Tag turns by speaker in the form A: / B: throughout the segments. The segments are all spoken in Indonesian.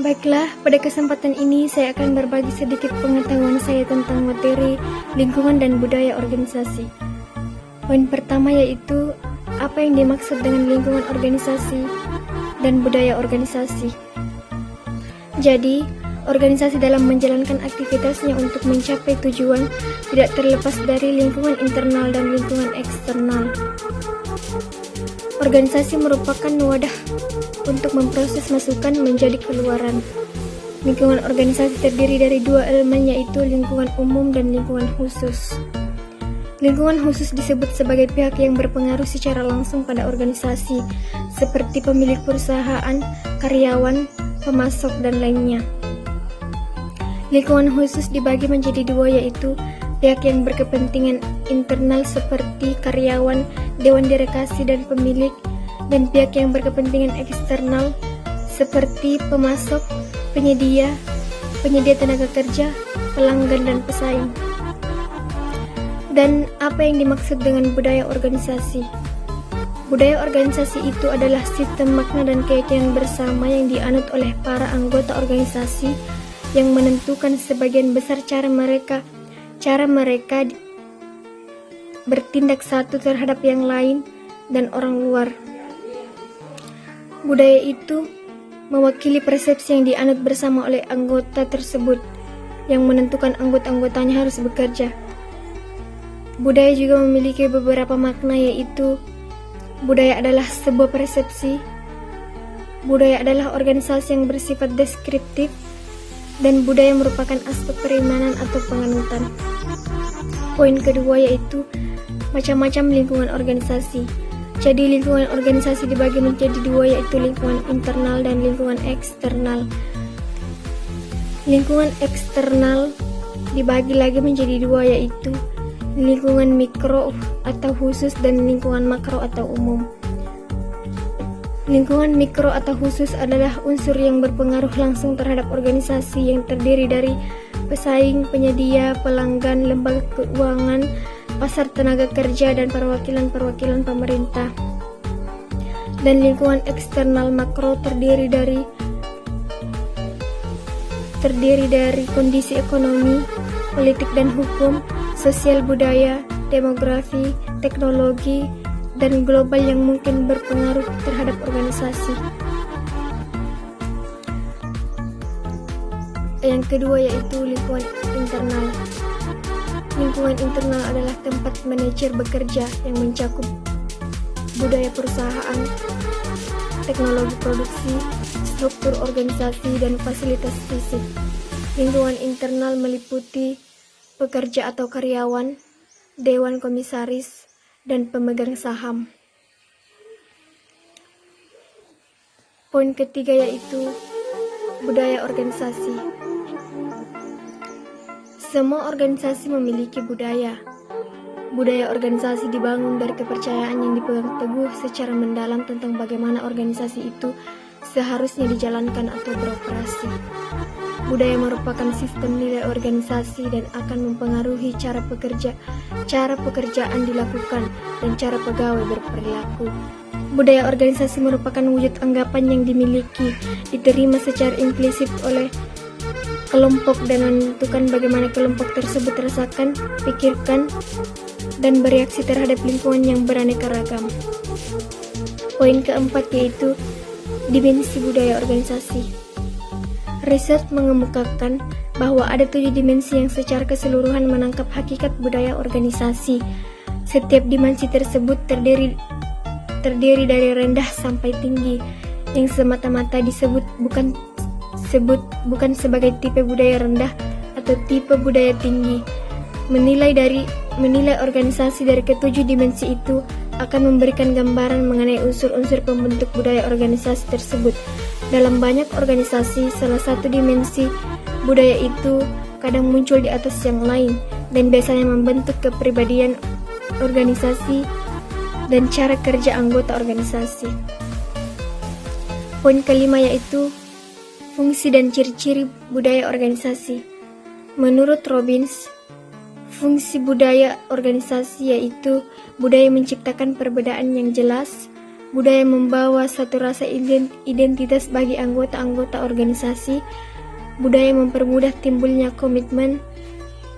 A: Baiklah, pada kesempatan ini saya akan berbagi sedikit pengetahuan saya tentang materi lingkungan dan budaya organisasi. Poin pertama yaitu apa yang dimaksud dengan lingkungan organisasi dan budaya organisasi. Jadi, organisasi dalam menjalankan aktivitasnya untuk mencapai tujuan tidak terlepas dari lingkungan internal dan lingkungan eksternal. Organisasi merupakan wadah untuk memproses masukan menjadi keluaran. Lingkungan organisasi terdiri dari dua elemen, yaitu lingkungan umum dan lingkungan khusus. Lingkungan khusus disebut sebagai pihak yang berpengaruh secara langsung pada organisasi, seperti pemilik perusahaan, karyawan, pemasok, dan lainnya. Lingkungan khusus dibagi menjadi dua, yaitu pihak yang berkepentingan internal seperti karyawan, dewan direksi, dan pemilik, dan pihak yang berkepentingan eksternal seperti pemasok, penyedia tenaga kerja, pelanggan, dan pesaing. Dan apa yang dimaksud dengan budaya organisasi? Budaya organisasi itu adalah sistem makna dan keyakinan bersama yang dianut oleh para anggota organisasi yang menentukan sebagian besar cara mereka bertindak satu terhadap yang lain dan orang luar. Budaya itu mewakili persepsi yang dianut bersama oleh anggota tersebut, yang menentukan anggota-anggotanya harus bekerja. Budaya juga memiliki beberapa makna, yaitu budaya adalah sebuah persepsi, budaya adalah organisasi yang bersifat deskriptif, dan budaya merupakan aspek perimanan atau penganutan. Poin kedua yaitu macam-macam lingkungan organisasi. Jadi lingkungan organisasi dibagi menjadi dua, yaitu lingkungan internal dan lingkungan eksternal. Lingkungan eksternal dibagi lagi menjadi dua, yaitu lingkungan mikro atau khusus dan lingkungan makro atau umum. Lingkungan mikro atau khusus adalah unsur yang berpengaruh langsung terhadap organisasi yang terdiri dari pesaing, penyedia, pelanggan, lembaga keuangan, pasar tenaga kerja, dan perwakilan-perwakilan pemerintah. Dan lingkungan eksternal makro terdiri dari kondisi ekonomi, politik dan hukum, sosial budaya, demografi, teknologi, dan global yang mungkin berpengaruh terhadap organisasi. Yang kedua yaitu lingkungan internal. Lingkungan internal adalah tempat manajer bekerja yang mencakup budaya perusahaan, teknologi produksi, struktur organisasi, dan fasilitas fisik. Lingkungan internal meliputi pekerja atau karyawan, dewan komisaris, dan pemegang saham. Poin ketiga yaitu budaya organisasi. Semua organisasi memiliki budaya. Budaya organisasi dibangun dari kepercayaan yang dipegang teguh secara mendalam tentang bagaimana organisasi itu seharusnya dijalankan atau beroperasi. Budaya merupakan sistem nilai organisasi dan akan mempengaruhi cara pekerjaan dilakukan, dan cara pegawai berperilaku. Budaya organisasi merupakan wujud anggapan yang dimiliki, diterima secara implisit oleh kelompok dan menentukan bagaimana kelompok tersebut rasakan, pikirkan, dan bereaksi terhadap lingkungan yang beraneka ragam. Poin keempat yaitu dimensi budaya organisasi. Riset mengemukakan bahwa ada 7 dimensi yang secara keseluruhan menangkap hakikat budaya organisasi. Setiap dimensi tersebut terdiri dari rendah sampai tinggi, yang semata-mata disebut bukan sebagai tipe budaya rendah atau tipe budaya tinggi. Menilai organisasi dari ketujuh dimensi itu akan memberikan gambaran mengenai unsur-unsur pembentuk budaya organisasi tersebut. Dalam banyak organisasi, salah satu dimensi budaya itu kadang muncul di atas yang lain dan biasanya membentuk kepribadian organisasi dan cara kerja anggota organisasi. Poin kelima yaitu fungsi dan ciri-ciri budaya organisasi. Menurut Robbins, fungsi budaya organisasi yaitu budaya menciptakan perbedaan yang jelas, Budaya membawa satu rasa identitas bagi anggota-anggota organisasi. Budaya mempermudah timbulnya komitmen.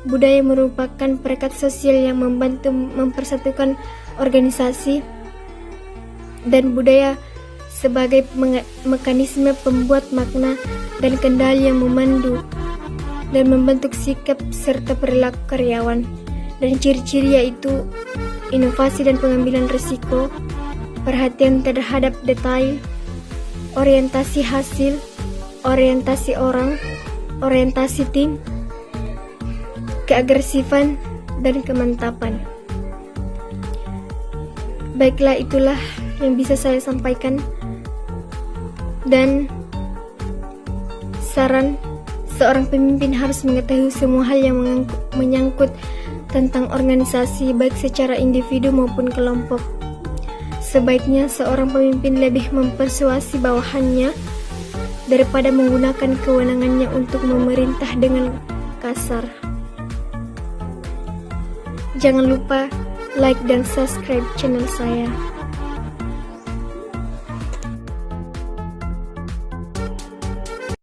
A: Budaya merupakan perekat sosial yang membantu mempersatukan organisasi. Dan budaya sebagai mekanisme pembuat makna dan kendali yang memandu dan membentuk sikap serta perilaku karyawan. Dan ciri-ciri yaitu inovasi dan pengambilan risiko, perhatian terhadap detail, orientasi hasil, orientasi orang, orientasi tim, keagresifan, dan kemantapan. Baiklah, itulah yang bisa saya sampaikan. Dan saran, seorang pemimpin harus mengetahui semua hal yang menyangkut tentang organisasi, baik secara individu maupun kelompok. Sebaiknya seorang pemimpin lebih mempersuasi bawahannya daripada menggunakan kewenangannya untuk memerintah dengan kasar. Jangan lupa like dan subscribe channel saya.